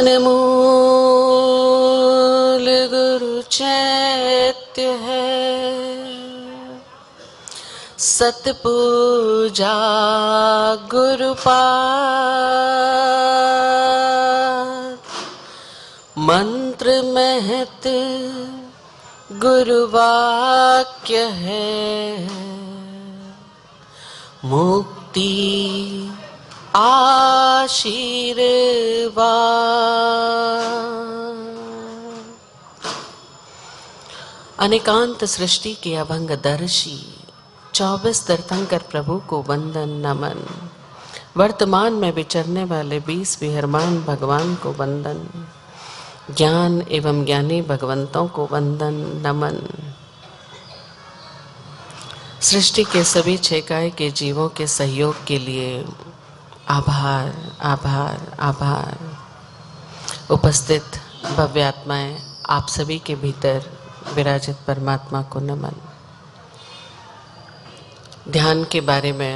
अनमोल गुरु चैत्य है, सतपूजा गुरुपाद, मंत्र महत गुरुवाक्य है, मुक्ति आशीर्वाद। अनेकांत सृष्टि के अभंगदर्शी 24 तीर्थंकर प्रभु को वंदन नमन। वर्तमान में विचरने वाले 20 विहरमान भगवान को वंदन। ज्ञान एवं ज्ञानी भगवंतों को वंदन नमन। सृष्टि के सभी छेकाए के जीवों के सहयोग के लिए आभार आभार आभार। उपस्थित भव्य आत्माएं, आप सभी के भीतर विराजित परमात्मा को नमन। ध्यान के बारे में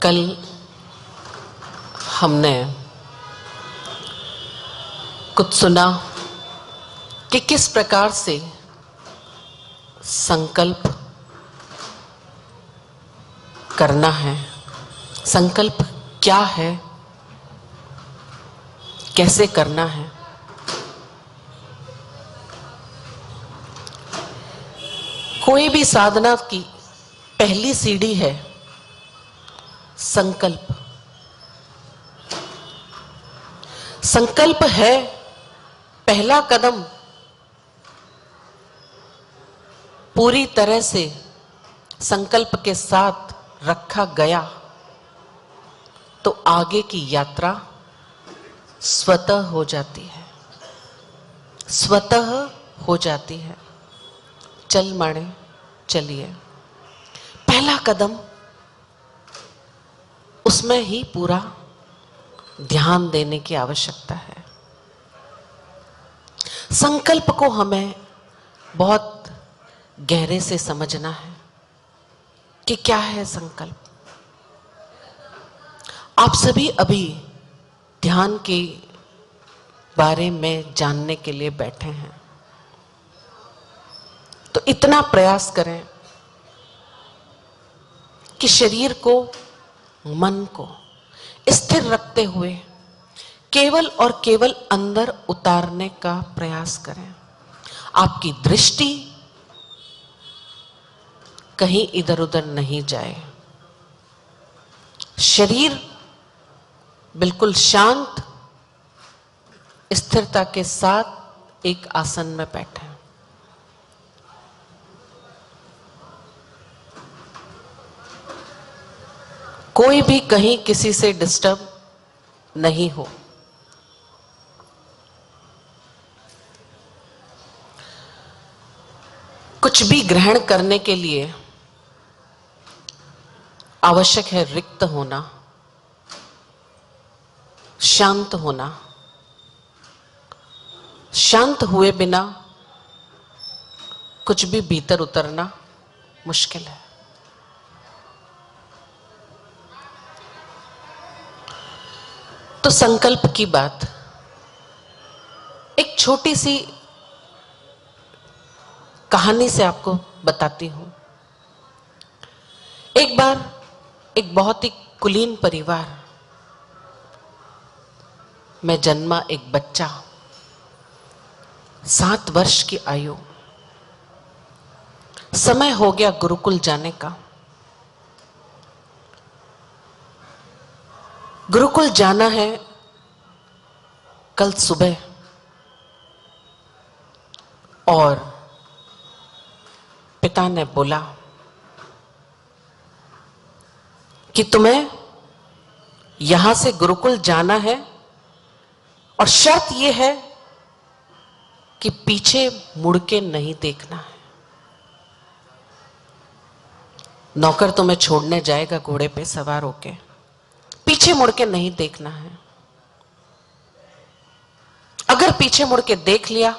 कल हमने कुछ सुना कि किस प्रकार से संकल्प करना है, संकल्प क्या है, कैसे करना है। कोई भी साधना की पहली सीढ़ी है संकल्प। संकल्प है पहला कदम। पूरी तरह से संकल्प के साथ रखा गया तो आगे की यात्रा स्वतः हो जाती है, स्वतः हो जाती है। चल माड़े चलिए, पहला कदम, उसमें ही पूरा ध्यान देने की आवश्यकता है। संकल्प को हमें बहुत गहरे से समझना है कि क्या है संकल्प। आप सभी अभी ध्यान के बारे में जानने के लिए बैठे हैं, तो इतना प्रयास करें कि शरीर को, मन को स्थिर रखते हुए केवल और केवल अंदर उतारने का प्रयास करें। आपकी दृष्टि कहीं इधर उधर नहीं जाए। शरीर बिल्कुल शांत स्थिरता के साथ एक आसन में बैठे। कोई भी कहीं किसी से डिस्टर्ब नहीं हो। कुछ भी ग्रहण करने के लिए आवश्यक है रिक्त होना, शांत होना। शांत हुए बिना कुछ भी भीतर उतरना मुश्किल है। तो संकल्प की बात एक छोटी सी कहानी से आपको बताती हूं। एक बार एक बहुत ही कुलीन परिवार में जन्मा एक बच्चा, 7 वर्ष की आयु। समय हो गया गुरुकुल जाने का। गुरुकुल जाना है कल सुबह, और पिता ने बोला कि तुम्हें यहां से गुरुकुल जाना है और शर्त यह है कि पीछे मुड़ के नहीं देखना है। नौकर तुम्हें छोड़ने जाएगा घोड़े पे सवार होके, पीछे मुड़ के नहीं देखना है। अगर पीछे मुड़ के देख लिया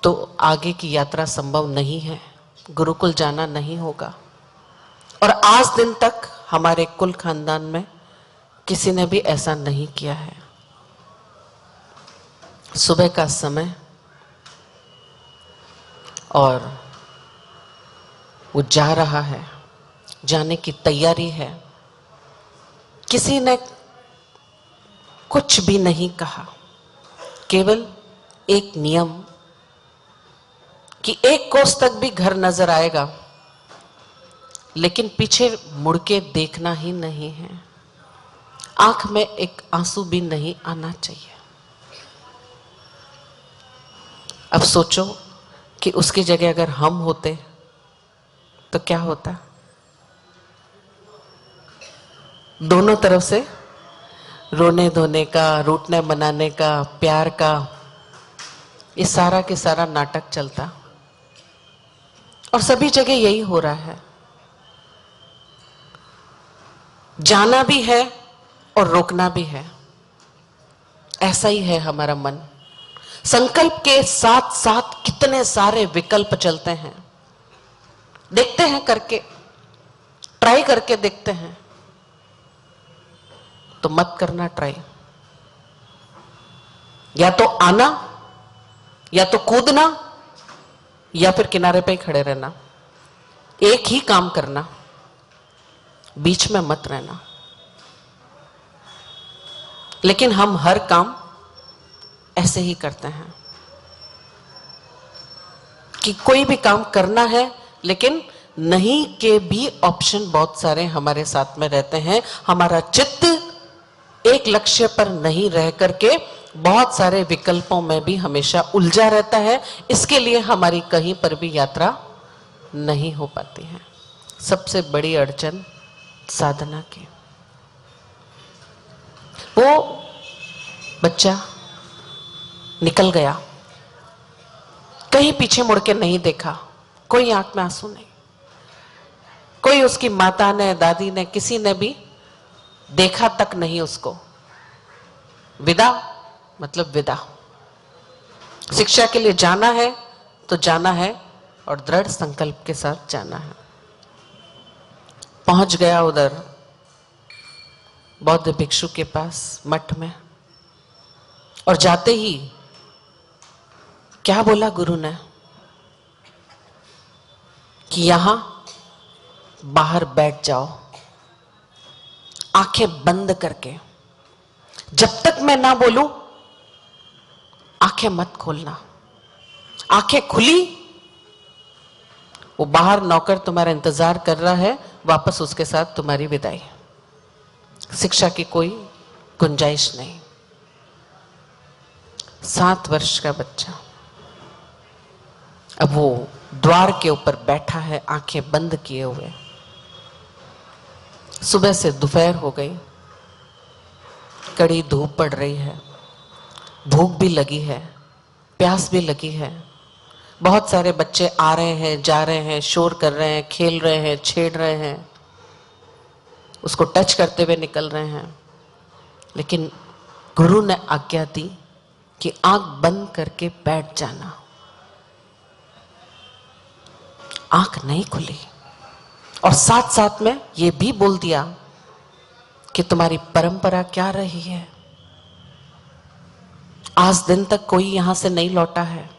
तो आगे की यात्रा संभव नहीं है, गुरुकुल जाना नहीं होगा। और आज दिन तक हमारे कुल खानदान में किसी ने भी ऐसा नहीं किया है। सुबह का समय और वो जा रहा है, जाने की तैयारी है। किसी ने कुछ भी नहीं कहा, केवल एक नियम कि 1 कोस तक भी घर नजर आएगा, लेकिन पीछे मुड़ के देखना ही नहीं है। आंख में एक आंसू भी नहीं आना चाहिए। अब सोचो कि उसकी जगह अगर हम होते तो क्या होता। दोनों तरफ से रोने धोने का, रूठने मनाने का, प्यार का, ये सारा के सारा नाटक चलता। और सभी जगह यही हो रहा है। जाना भी है और रोकना भी है। ऐसा ही है हमारा मन। संकल्प के साथ साथ कितने सारे विकल्प चलते हैं। देखते हैं करके, ट्राई करके देखते हैं। तो मत करना ट्राई। या तो आना, या तो कूदना, या फिर किनारे पे ही खड़े रहना। एक ही काम करना, बीच में मत रहना। लेकिन हम हर काम ऐसे ही करते हैं कि कोई भी काम करना है, लेकिन नहीं के भी ऑप्शन बहुत सारे हमारे साथ में रहते हैं। हमारा चित्त एक लक्ष्य पर नहीं रह करके बहुत सारे विकल्पों में भी हमेशा उलझा रहता है। इसके लिए हमारी कहीं पर भी यात्रा नहीं हो पाती है। सबसे बड़ी अड़चन साधना की। वो बच्चा निकल गया, कहीं पीछे मुड़ के नहीं देखा, कोई आंख में आंसू नहीं, कोई उसकी माता ने, दादी ने, किसी ने भी देखा तक नहीं उसको। विदा मतलब विदा। शिक्षा के लिए जाना है तो जाना है, और दृढ़ संकल्प के साथ जाना है। पहुंच गया उधर बौद्ध भिक्षु के पास, मठ में, और जाते ही क्या बोला गुरु ने कि यहां बाहर बैठ जाओ, आंखें बंद करके। जब तक मैं ना बोलूं आंखें मत खोलना। आंखें खुली, वो बाहर नौकर तुम्हारा इंतजार कर रहा है, वापस उसके साथ तुम्हारी विदाई। शिक्षा की कोई गुंजाइश नहीं। 7 वर्ष का बच्चा अब वो द्वार के ऊपर बैठा है, आंखें बंद किए हुए। सुबह से दोपहर हो गई, कड़ी धूप पड़ रही है, भूख भी लगी है, प्यास भी लगी है। बहुत सारे बच्चे आ रहे हैं, जा रहे हैं, शोर कर रहे हैं, खेल रहे हैं, छेड़ रहे हैं, उसको टच करते हुए निकल रहे हैं। लेकिन गुरु ने आज्ञा दी कि आंख बंद करके बैठ जाना। आंख नहीं खुली, और साथ साथ में ये भी बोल दिया कि तुम्हारी परंपरा क्या रही है। आज दिन तक कोई यहां से नहीं लौटा है,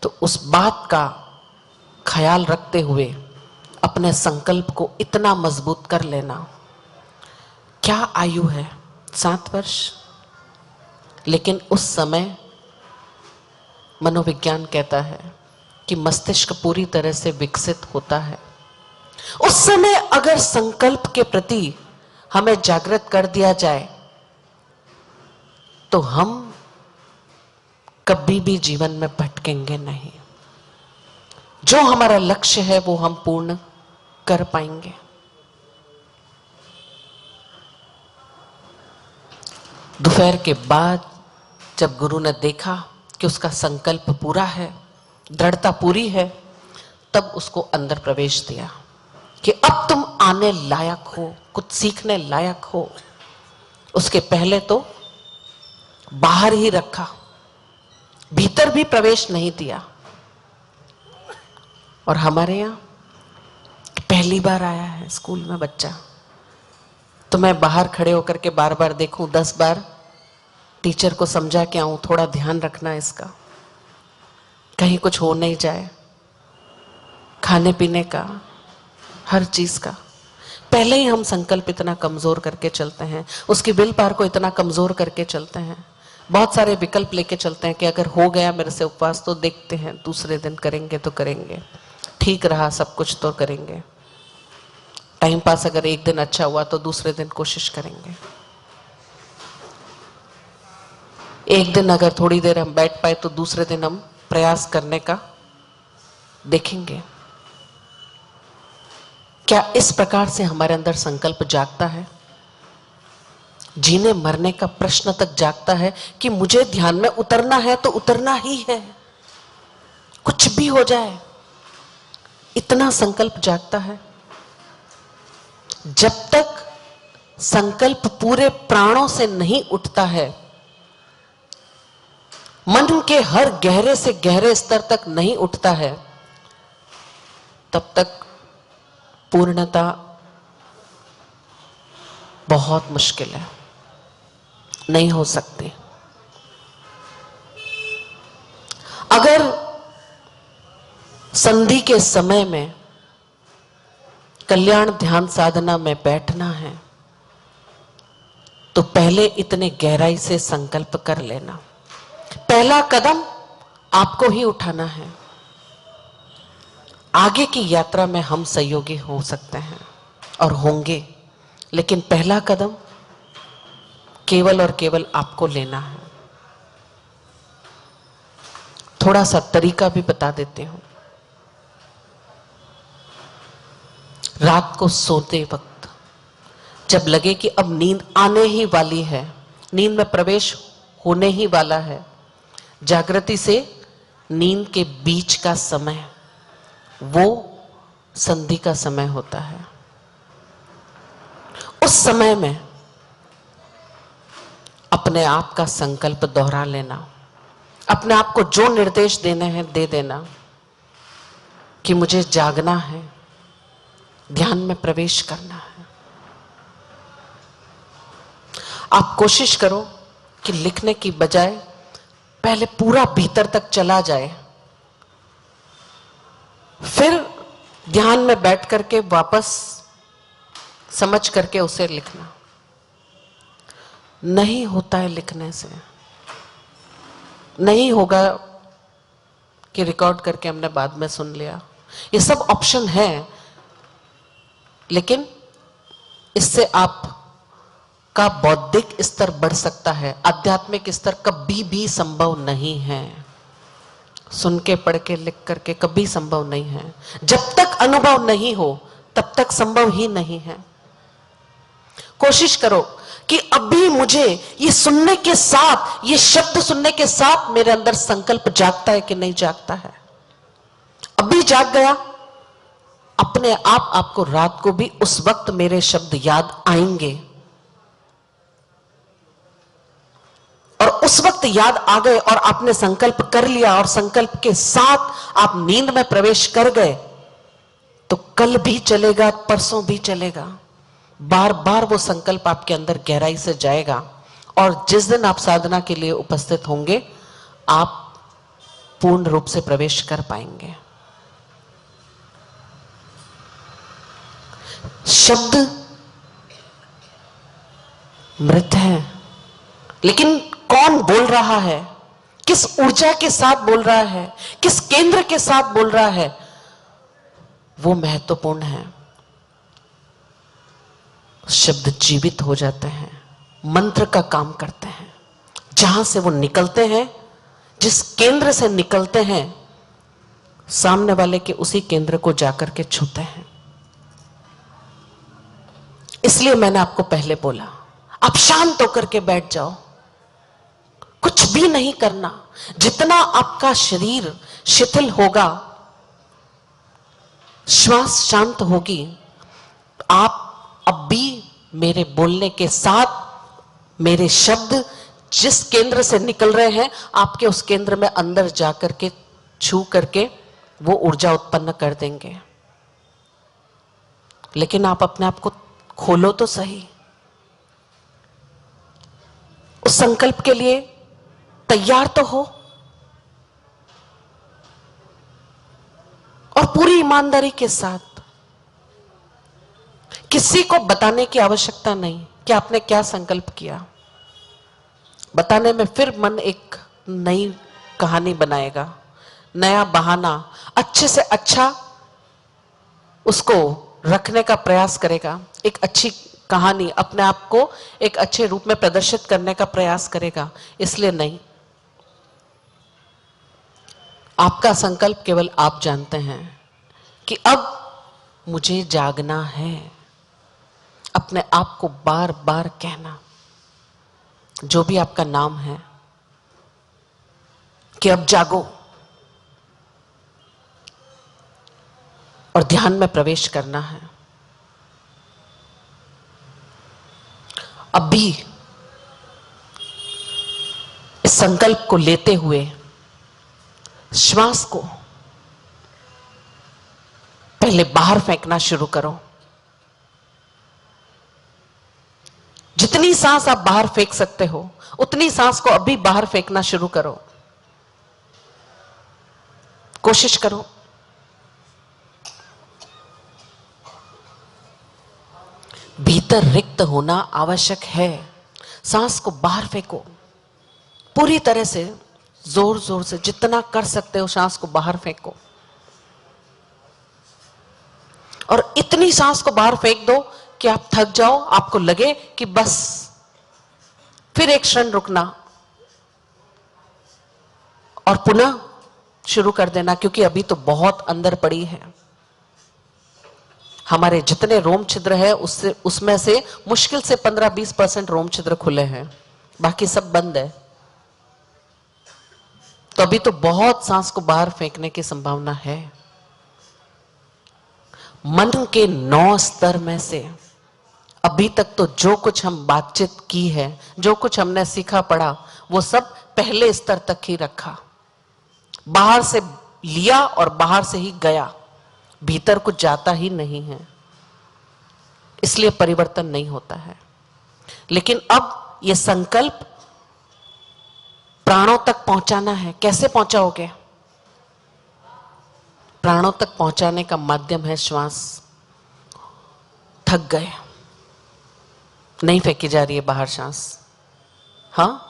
तो उस बात का ख्याल रखते हुए अपने संकल्प को इतना मजबूत कर लेना। क्या आयु है, 7 वर्ष। लेकिन उस समय मनोविज्ञान कहता है कि मस्तिष्क पूरी तरह से विकसित होता है। उस समय अगर संकल्प के प्रति हमें जागृत कर दिया जाए तो हम कभी भी जीवन में भटकेंगे नहीं। जो हमारा लक्ष्य है वो हम पूर्ण कर पाएंगे। दोपहर के बाद जब गुरु ने देखा कि उसका संकल्प पूरा है, दृढ़ता पूरी है, तब उसको अंदर प्रवेश दिया कि अब तुम आने लायक हो, कुछ सीखने लायक हो। उसके पहले तो बाहर ही रखा, भीतर भी प्रवेश नहीं दिया। और हमारे यहां पहली बार आया है स्कूल में बच्चा, तो मैं बाहर खड़े होकर के बार बार देखूं, 10 बार टीचर को समझा के आऊं, थोड़ा ध्यान रखना इसका, कहीं कुछ हो नहीं जाए, खाने पीने का, हर चीज का। पहले ही हम संकल्प इतना कमजोर करके चलते हैं, उसकी विल पावर को इतना कमजोर करके चलते हैं, बहुत सारे विकल्प लेके चलते हैं कि अगर हो गया मेरे से उपवास तो देखते हैं, दूसरे दिन करेंगे तो करेंगे, ठीक रहा सब कुछ तो करेंगे, टाइम पास अगर एक दिन अच्छा हुआ तो दूसरे दिन कोशिश करेंगे, एक दिन अगर थोड़ी देर हम बैठ पाए तो दूसरे दिन हम प्रयास करने का देखेंगे। क्या इस प्रकार से हमारे अंदर संकल्प जागता है? जीने मरने का प्रश्न तक जागता है कि मुझे ध्यान में उतरना है तो उतरना ही है, कुछ भी हो जाए, इतना संकल्प जागता है। जब तक संकल्प पूरे प्राणों से नहीं उठता है, मन के हर गहरे से गहरे स्तर तक नहीं उठता है, तब तक पूर्णता बहुत मुश्किल है, नहीं हो सकती। अगर संधि के समय में कल्याण ध्यान साधना में बैठना है तो पहले इतने गहराई से संकल्प कर लेना। पहला कदम आपको ही उठाना है। आगे की यात्रा में हम सहयोगी हो सकते हैं और होंगे, लेकिन पहला कदम केवल और केवल आपको लेना है। थोड़ा सा तरीका भी बता देती हूं। रात को सोते वक्त जब लगे कि अब नींद आने ही वाली है, नींद में प्रवेश होने ही वाला है, जागृति से नींद के बीच का समय वो संधि का समय होता है। उस समय में अपने आप का संकल्प दोहरा लेना, अपने आप को जो निर्देश देने हैं दे देना कि मुझे जागना है, ध्यान में प्रवेश करना है। आप कोशिश करो कि लिखने की बजाय पहले पूरा भीतर तक चला जाए, फिर ध्यान में बैठ करके वापस समझ करके उसे लिखना। नहीं होता है लिखने से, नहीं होगा कि रिकॉर्ड करके हमने बाद में सुन लिया, ये सब ऑप्शन है, लेकिन इससे आप का बौद्धिक स्तर बढ़ सकता है, आध्यात्मिक स्तर कभी भी संभव नहीं है। सुन के पढ़ के लिख करके कभी संभव नहीं है। जब तक अनुभव नहीं हो तब तक संभव ही नहीं है। कोशिश करो कि अभी मुझे ये सुनने के साथ, ये शब्द सुनने के साथ मेरे अंदर संकल्प जागता है कि नहीं जागता है। अभी जाग गया, अपने आप आपको रात को भी उस वक्त मेरे शब्द याद आएंगे, और उस वक्त याद आ गए और आपने संकल्प कर लिया और संकल्प के साथ आप नींद में प्रवेश कर गए, तो कल भी चलेगा, परसों भी चलेगा, बार बार वो संकल्प आपके अंदर गहराई से जाएगा। और जिस दिन आप साधना के लिए उपस्थित होंगे, आप पूर्ण रूप से प्रवेश कर पाएंगे। शब्द मृत है, लेकिन कौन बोल रहा है, किस ऊर्जा के साथ बोल रहा है, किस केंद्र के साथ बोल रहा है, वो महत्वपूर्ण है। शब्द जीवित हो जाते हैं, मंत्र का काम करते हैं। जहां से वो निकलते हैं, जिस केंद्र से निकलते हैं, सामने वाले के उसी केंद्र को जाकर के छूते हैं। इसलिए मैंने आपको पहले बोला, आप शांत होकर के बैठ जाओ, कुछ भी नहीं करना। जितना आपका शरीर शिथिल होगा, श्वास शांत होगी, आप अब भी मेरे बोलने के साथ मेरे शब्द जिस केंद्र से निकल रहे हैं, आपके उस केंद्र में अंदर जाकर के छू करके वो ऊर्जा उत्पन्न कर देंगे। लेकिन आप अपने आप को खोलो तो सही, उस संकल्प के लिए तैयार तो हो और पूरी ईमानदारी के साथ। किसी को बताने की आवश्यकता नहीं कि आपने क्या संकल्प किया। बताने में फिर मन एक नई कहानी बनाएगा, नया बहाना, अच्छे से अच्छा उसको रखने का प्रयास करेगा, एक अच्छी कहानी, अपने आप को एक अच्छे रूप में प्रदर्शित करने का प्रयास करेगा। इसलिए नहीं, आपका संकल्प केवल आप जानते हैं कि अब मुझे जागना है। अपने आप को बार बार कहना, जो भी आपका नाम है, कि अब जागो और ध्यान में प्रवेश करना है। अब भी इस संकल्प को लेते हुए श्वास को पहले बाहर फेंकना शुरू करो। जितनी सांस आप बाहर फेंक सकते हो उतनी सांस को अभी बाहर फेंकना शुरू करो। कोशिश करो। भीतर रिक्त होना आवश्यक है। सांस को बाहर फेंको, पूरी तरह से, जोर जोर से, जितना कर सकते हो सांस को बाहर फेंको। और इतनी सांस को बाहर फेंक दो कि आप थक जाओ, आपको लगे कि बस, फिर एक क्षण रुकना और पुनः शुरू कर देना, क्योंकि अभी तो बहुत अंदर पड़ी है। हमारे जितने रोम छिद्र है उसमें से मुश्किल से 15-20% रोम छिद्र खुले हैं, बाकी सब बंद है। तो अभी तो बहुत सांस को बाहर फेंकने की संभावना है। मन के 9 स्तर में से अभी तक तो जो कुछ हम बातचीत की है, जो कुछ हमने सीखा पढ़ा, वो सब पहले स्तर तक ही रखा। बाहर से लिया और बाहर से ही गया, भीतर कुछ जाता ही नहीं है, इसलिए परिवर्तन नहीं होता है। लेकिन अब ये संकल्प प्राणों तक पहुंचाना है। कैसे पहुंचाओगे? प्राणों तक पहुंचाने का माध्यम है श्वास। थक गए, नहीं फेंकी जा रही है बाहर सांस, हाँ,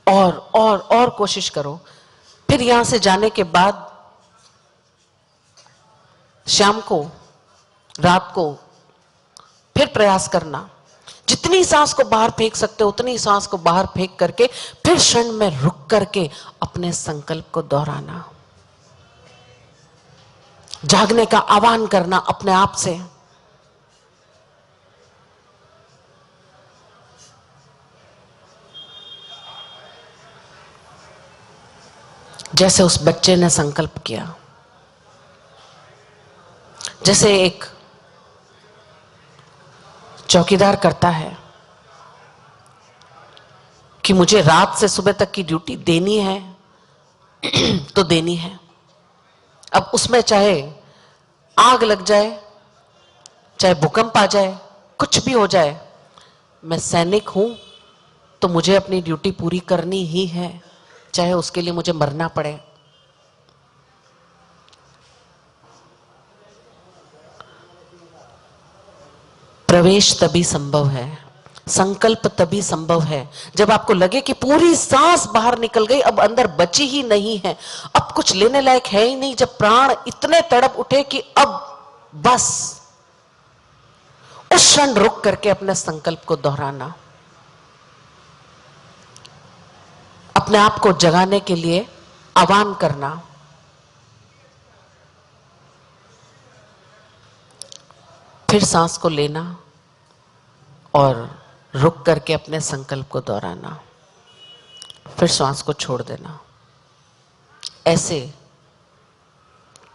और कोशिश करो। फिर यहां से जाने के बाद शाम को, रात को फिर प्रयास करना, जितनी सांस को बाहर फेंक सकते हो उतनी सांस को बाहर फेंक करके फिर क्षण में रुक करके अपने संकल्प को दोहराना, जागने का आह्वान करना अपने आप से। जैसे उस बच्चे ने संकल्प किया, जैसे एक चौकीदार करता है कि मुझे रात से सुबह तक की ड्यूटी देनी है तो देनी है। अब उसमें चाहे आग लग जाए, चाहे भूकंप आ जाए, कुछ भी हो जाए, मैं सैनिक हूं तो मुझे अपनी ड्यूटी पूरी करनी ही है, चाहे उसके लिए मुझे मरना पड़े। प्रवेश तभी संभव है, संकल्प तभी संभव है जब आपको लगे कि पूरी सांस बाहर निकल गई, अब अंदर बची ही नहीं है, अब कुछ लेने लायक है ही नहीं। जब प्राण इतने तड़प उठे कि अब बस, उस क्षण रुक करके अपने संकल्प को दोहराना, अपने आप को जगाने के लिए आह्वान करना। फिर सांस को लेना और रुक करके अपने संकल्प को दोहराना, फिर सांस को छोड़ देना। ऐसे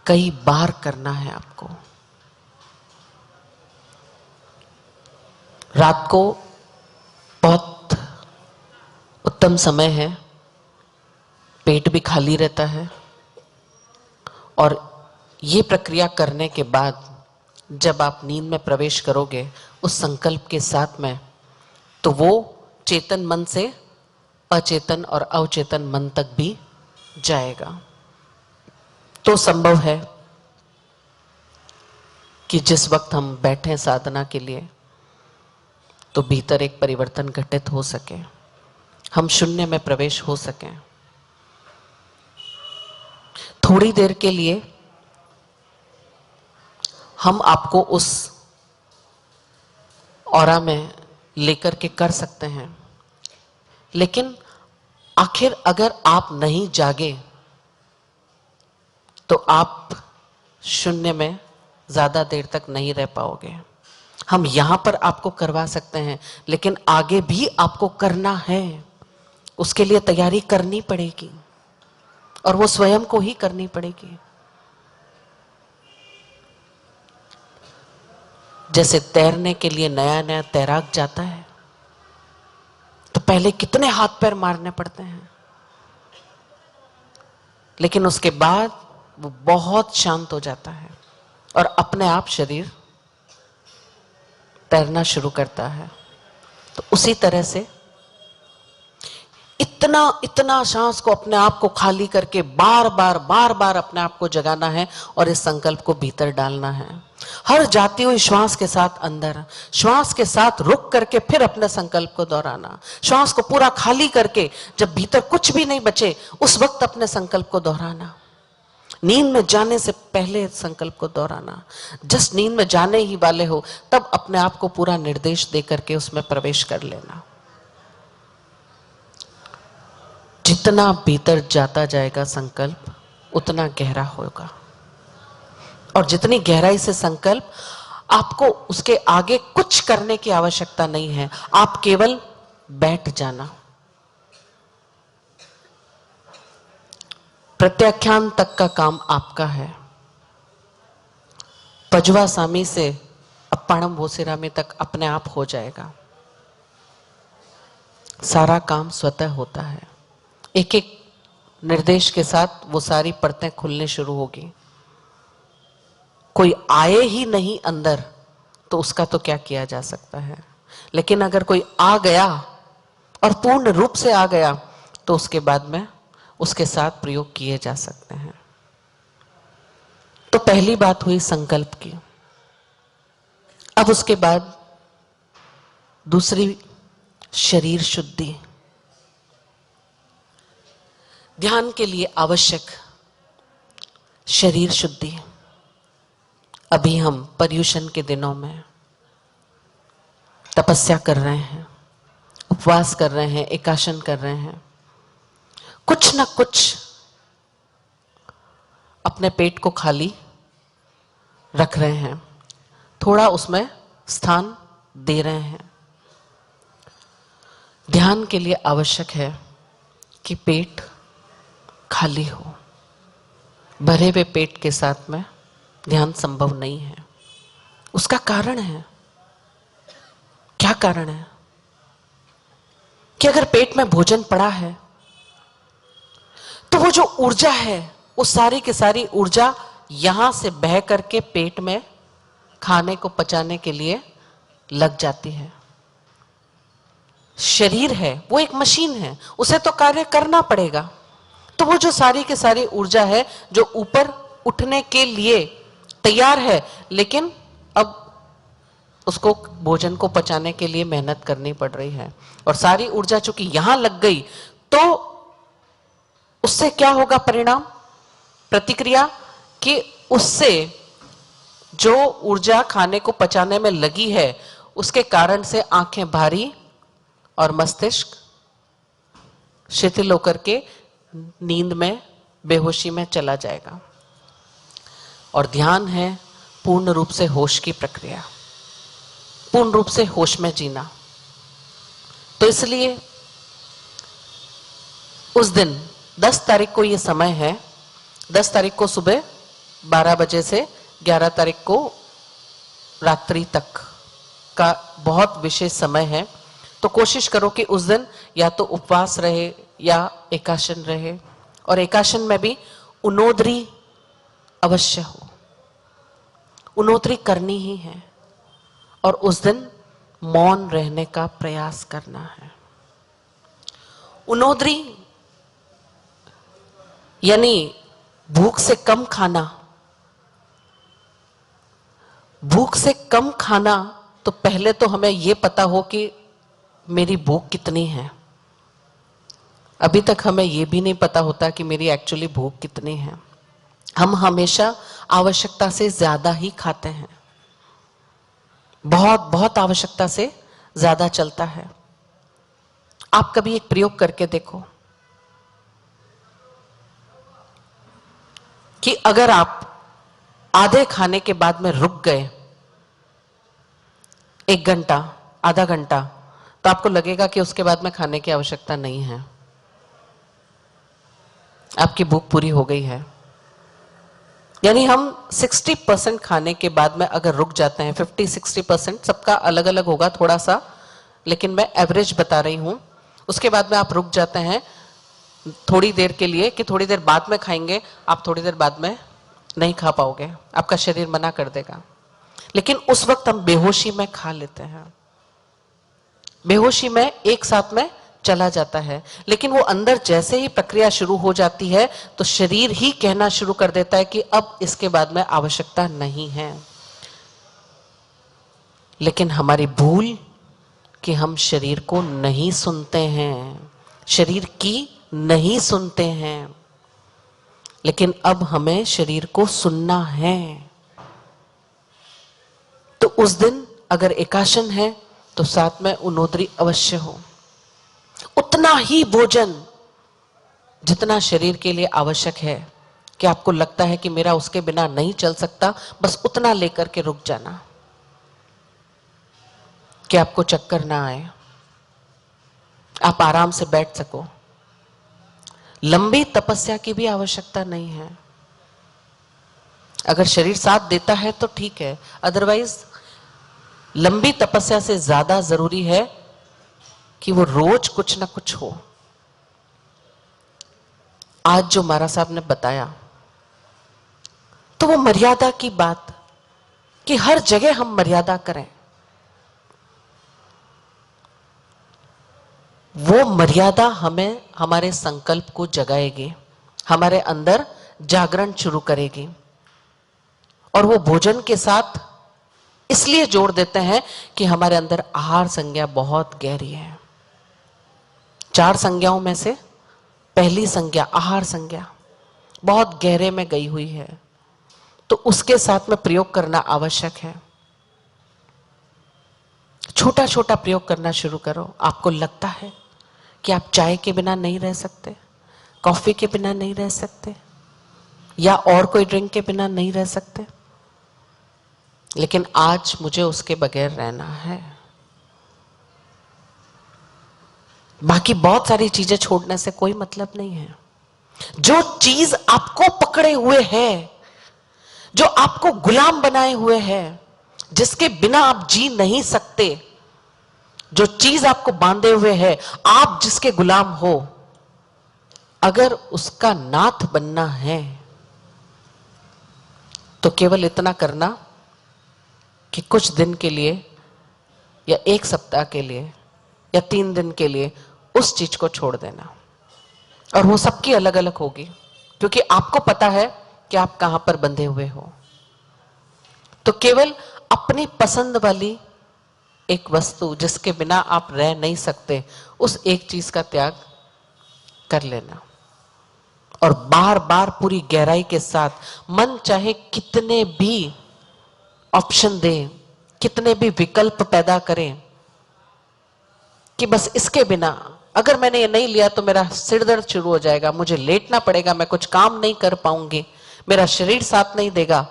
कई बार करना है आपको। रात को बहुत उत्तम समय है, पेट भी खाली रहता है, और ये प्रक्रिया करने के बाद जब आप नींद में प्रवेश करोगे उस संकल्प के साथ में, तो वो चेतन मन से अचेतन और अवचेतन मन तक भी जाएगा। तो संभव है कि जिस वक्त हम बैठे साधना के लिए तो भीतर एक परिवर्तन घटित हो सके, हम शून्य में प्रवेश हो सकें। थोड़ी देर के लिए हम आपको उस ऑरा में लेकर के कर सकते हैं, लेकिन आखिर अगर आप नहीं जागे तो आप शून्य में ज्यादा देर तक नहीं रह पाओगे। हम यहां पर आपको करवा सकते हैं, लेकिन आगे भी आपको करना है, उसके लिए तैयारी करनी पड़ेगी और वो स्वयं को ही करनी पड़ेगी। जैसे तैरने के लिए नया नया तैराक जाता है तो पहले कितने हाथ पैर मारने पड़ते हैं, लेकिन उसके बाद वो बहुत शांत हो जाता है और अपने आप शरीर तैरना शुरू करता है। तो उसी तरह से इतना इतना सांस को, अपने आप को खाली करके बार बार अपने आप को जगाना है और इस संकल्प को भीतर डालना है। हर जाती हुई श्वास के साथ अंदर, श्वास के साथ रुक करके फिर अपने संकल्प को दोहराना, श्वास को पूरा खाली करके जब भीतर कुछ भी नहीं बचे उस वक्त अपने संकल्प को दोहराना। नींद में जाने से पहले संकल्प को दोहराना। जस्ट नींद में जाने ही वाले हो तब अपने आप को पूरा निर्देश दे करके उसमें प्रवेश कर लेना। जितना भीतर जाता जाएगा संकल्प उतना गहरा होगा, और जितनी गहराई से संकल्प, आपको उसके आगे कुछ करने की आवश्यकता नहीं है, आप केवल बैठ जाना। प्रत्याख्यान तक का काम आपका है। पजवा सामी से अप्पाणम भोसिरामी तक अपने आप हो जाएगा। सारा काम स्वतः होता है। एक एक निर्देश के साथ वो सारी परतें खुलने शुरू होगी। कोई आए ही नहीं अंदर तो उसका तो क्या किया जा सकता है, लेकिन अगर कोई आ गया और पूर्ण रूप से आ गया तो उसके बाद में उसके साथ प्रयोग किए जा सकते हैं। तो पहली बात हुई संकल्प की। अब उसके बाद दूसरी, शरीर शुद्धि। ध्यान के लिए आवश्यक शरीर शुद्धि। अभी हम पर्युषण के दिनों में तपस्या कर रहे हैं, उपवास कर रहे हैं, एकाशन कर रहे हैं, कुछ ना कुछ अपने पेट को खाली रख रहे हैं, थोड़ा उसमें स्थान दे रहे हैं। ध्यान के लिए आवश्यक है कि पेट खाली हो। भरे हुए पेट के साथ में ध्यान संभव नहीं है। उसका कारण है, क्या कारण है कि अगर पेट में भोजन पड़ा है तो वो जो ऊर्जा है वो सारी की सारी ऊर्जा यहां से बह करके पेट में खाने को पचाने के लिए लग जाती है। शरीर है वो एक मशीन है, उसे तो कार्य करना पड़ेगा। तो वो जो सारी की सारी ऊर्जा है जो ऊपर उठने के लिए तैयार है, लेकिन अब उसको भोजन को पचाने के लिए मेहनत करनी पड़ रही है, और सारी ऊर्जा चूंकि यहां लग गई तो उससे क्या होगा परिणाम, प्रतिक्रिया, कि उससे जो ऊर्जा खाने को पचाने में लगी है उसके कारण से आंखें भारी और मस्तिष्क शिथिल होकर के नींद में, बेहोशी में चला जाएगा। और ध्यान है पूर्ण रूप से होश की प्रक्रिया, पूर्ण रूप से होश में जीना। तो इसलिए उस दिन 10 तारीख को ये समय है, 10 तारीख को सुबह 12 बजे से 11 तारीख को रात्रि तक का बहुत विशेष समय है। तो कोशिश करो कि उस दिन या तो उपवास रहे या एकाशन रहे, और एकाशन में भी उनोदरी अवश्य हो, उनोदरी करनी ही है, और उस दिन मौन रहने का प्रयास करना है। उनोदरी यानी भूख से कम खाना। भूख से कम खाना तो पहले तो हमें यह पता हो कि मेरी भूख कितनी है। अभी तक हमें यह भी नहीं पता होता कि मेरी एक्चुअली भूख कितनी है। हम हमेशा आवश्यकता से ज्यादा ही खाते हैं, बहुत बहुत आवश्यकता से ज्यादा चलता है। आप कभी एक प्रयोग करके देखो कि अगर आप आधे खाने के बाद में रुक गए 1 घंटा, आधा घंटा, तो आपको लगेगा कि उसके बाद में खाने की आवश्यकता नहीं है, आपकी भूख पूरी हो गई है। यानी हम 60% खाने के बाद में अगर रुक जाते हैं, 50-60%, सबका अलग अलग होगा थोड़ा सा, लेकिन मैं एवरेज बता रही हूं। उसके बाद में आप रुक जाते हैं थोड़ी देर के लिए कि थोड़ी देर बाद में खाएंगे, आप थोड़ी देर बाद में नहीं खा पाओगे, आपका शरीर मना कर देगा। लेकिन उस वक्त हम बेहोशी में खा लेते हैं, बेहोशी में एक साथ में चला जाता है। लेकिन वो अंदर जैसे ही प्रक्रिया शुरू हो जाती है तो शरीर ही कहना शुरू कर देता है कि अब इसके बाद में आवश्यकता नहीं है। लेकिन हमारी भूल कि हम शरीर को नहीं सुनते हैं, शरीर की नहीं सुनते हैं। लेकिन अब हमें शरीर को सुनना है। तो उस दिन अगर एकाशन है तो साथ में उनोदरी अवश्य हो। उतना ही भोजन जितना शरीर के लिए आवश्यक है कि आपको लगता है कि मेरा उसके बिना नहीं चल सकता, बस उतना लेकर के रुक जाना कि आपको चक्कर ना आए, आप आराम से बैठ सको। लंबी तपस्या की भी आवश्यकता नहीं है। अगर शरीर साथ देता है तो ठीक है, अदरवाइज लंबी तपस्या से ज्यादा जरूरी है कि वो रोज कुछ ना कुछ हो। आज जो महाराज साहब ने बताया तो वो मर्यादा की बात कि हर जगह हम मर्यादा करें, वो मर्यादा हमें हमारे संकल्प को जगाएगी, हमारे अंदर जागरण शुरू करेगी। और वो भोजन के साथ इसलिए जोड़ देते हैं कि हमारे अंदर आहार संज्ञा बहुत गहरी है। 4 संज्ञाओं में से पहली संज्ञा आहार संज्ञा बहुत गहरे में गई हुई है, तो उसके साथ में प्रयोग करना आवश्यक है। छोटा छोटा प्रयोग करना शुरू करो। आपको लगता है कि आप चाय के बिना नहीं रह सकते, कॉफी के बिना नहीं रह सकते, या और कोई ड्रिंक के बिना नहीं रह सकते, लेकिन आज मुझे उसके बगैर रहना है। बाकी बहुत सारी चीजें छोड़ने से कोई मतलब नहीं है। जो चीज आपको पकड़े हुए है, जो आपको गुलाम बनाए हुए है, जिसके बिना आप जी नहीं सकते, जो चीज आपको बांधे हुए है, आप जिसके गुलाम हो, अगर उसका नाथ बनना है तो केवल इतना करना कि कुछ दिन के लिए या 1 सप्ताह के लिए या 3 दिन के लिए उस चीज को छोड़ देना। और वो सबकी अलग अलग होगी, क्योंकि आपको पता है कि आप कहां पर बंधे हुए हो। तो केवल अपनी पसंद वाली एक वस्तु जिसके बिना आप रह नहीं सकते, उस एक चीज का त्याग कर लेना। और बार बार पूरी गहराई के साथ मन चाहे कितने भी ऑप्शन दे, कितने भी विकल्प पैदा करें कि बस इसके बिना अगर मैंने ये नहीं लिया तो मेरा सिर दर्द शुरू हो जाएगा, मुझे लेटना पड़ेगा, मैं कुछ काम नहीं कर पाऊंगी, मेरा शरीर साथ नहीं देगा।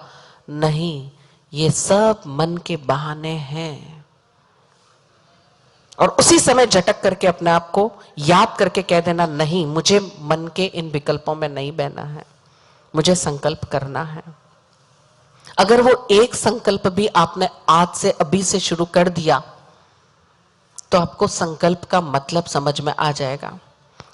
नहीं, ये सब मन के बहाने हैं। और उसी समय झटक करके अपने आप को याद करके कह देना, नहीं, मुझे मन के इन विकल्पों में नहीं बहना है, मुझे संकल्प करना है। अगर वो एक संकल्प भी आपने आज से अभी से शुरू कर दिया तो आपको संकल्प का मतलब समझ में आ जाएगा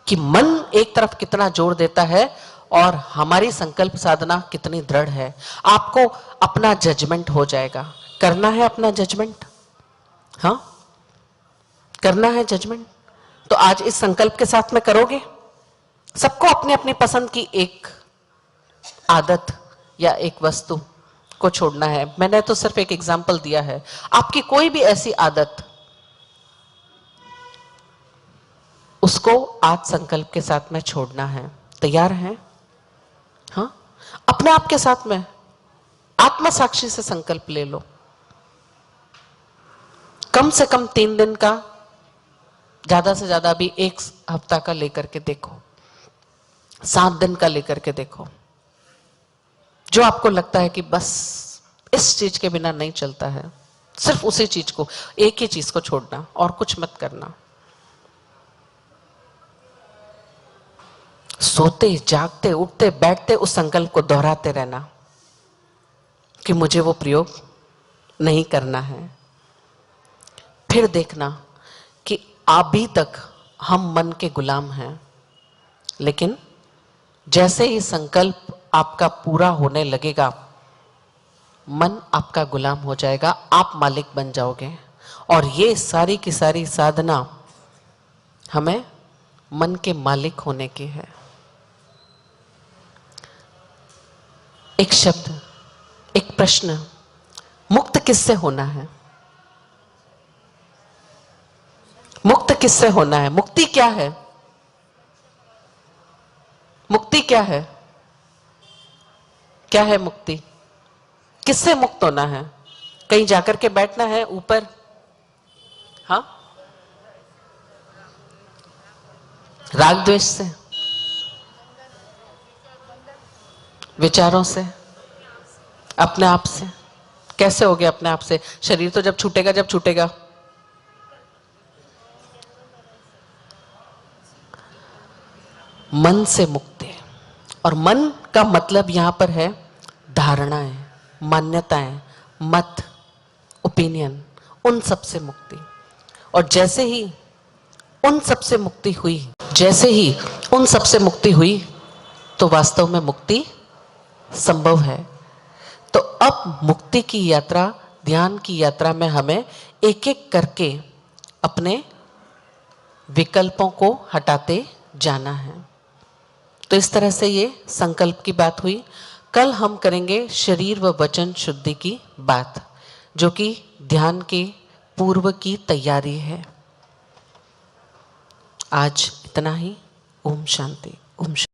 कि मन एक तरफ कितना जोर देता है और हमारी संकल्प साधना कितनी दृढ़ है। आपको अपना जजमेंट हो जाएगा। करना है अपना जजमेंट, हाँ, करना है जजमेंट, तो आज इस संकल्प के साथ में करोगे? सबको अपनी अपनी पसंद की एक आदत या एक वस्तु को छोड़ना है। मैंने तो सिर्फ एक एग्जाम्पल दिया है, आपकी कोई भी ऐसी आदत, उसको आज संकल्प के साथ में छोड़ना है। तैयार हैं? हाँ, अपने आप के साथ में आत्मा साक्षी से संकल्प ले लो। कम से कम 3 दिन का, ज्यादा से ज्यादा भी 1 हफ्ता का लेकर के देखो, 7 दिन का लेकर के देखो। जो आपको लगता है कि बस इस चीज के बिना नहीं चलता है, सिर्फ उसी चीज को, एक ही चीज को छोड़ना और कुछ मत करना। सोते जागते उठते बैठते उस संकल्प को दोहराते रहना कि मुझे वो प्रयोग नहीं करना है। फिर देखना कि अभी तक हम मन के गुलाम हैं, लेकिन जैसे ही संकल्प आपका पूरा होने लगेगा, मन आपका गुलाम हो जाएगा, आप मालिक बन जाओगे। और ये सारी की सारी साधना हमें मन के मालिक होने की है। एक शब्द, एक प्रश्न, मुक्त किससे होना है? मुक्त किससे होना है? मुक्ति क्या है? मुक्ति क्या है? क्या है मुक्ति? किससे मुक्त होना है? कहीं जाकर के बैठना है ऊपर? हाँ, राग द्वेष से, विचारों से, अपने आप से। कैसे हो गया अपने आप से? शरीर तो जब छूटेगा, जब छूटेगा, मन से मुक्ति। और मन का मतलब यहां पर है धारणाएं, मान्यताएं, मत, ओपिनियन, उन सब से मुक्ति। और जैसे ही उन सब से मुक्ति हुई, जैसे ही उन सब से मुक्ति हुई, तो वास्तव में मुक्ति संभव है। तो अब मुक्ति की यात्रा, ध्यान की यात्रा में हमें एक एक करके अपने विकल्पों को हटाते जाना है। तो इस तरह से ये संकल्प की बात हुई। कल हम करेंगे शरीर व वचन शुद्धि की बात, जो कि ध्यान के पूर्व की तैयारी है। आज इतना ही। ओम शांति। ओम शांति।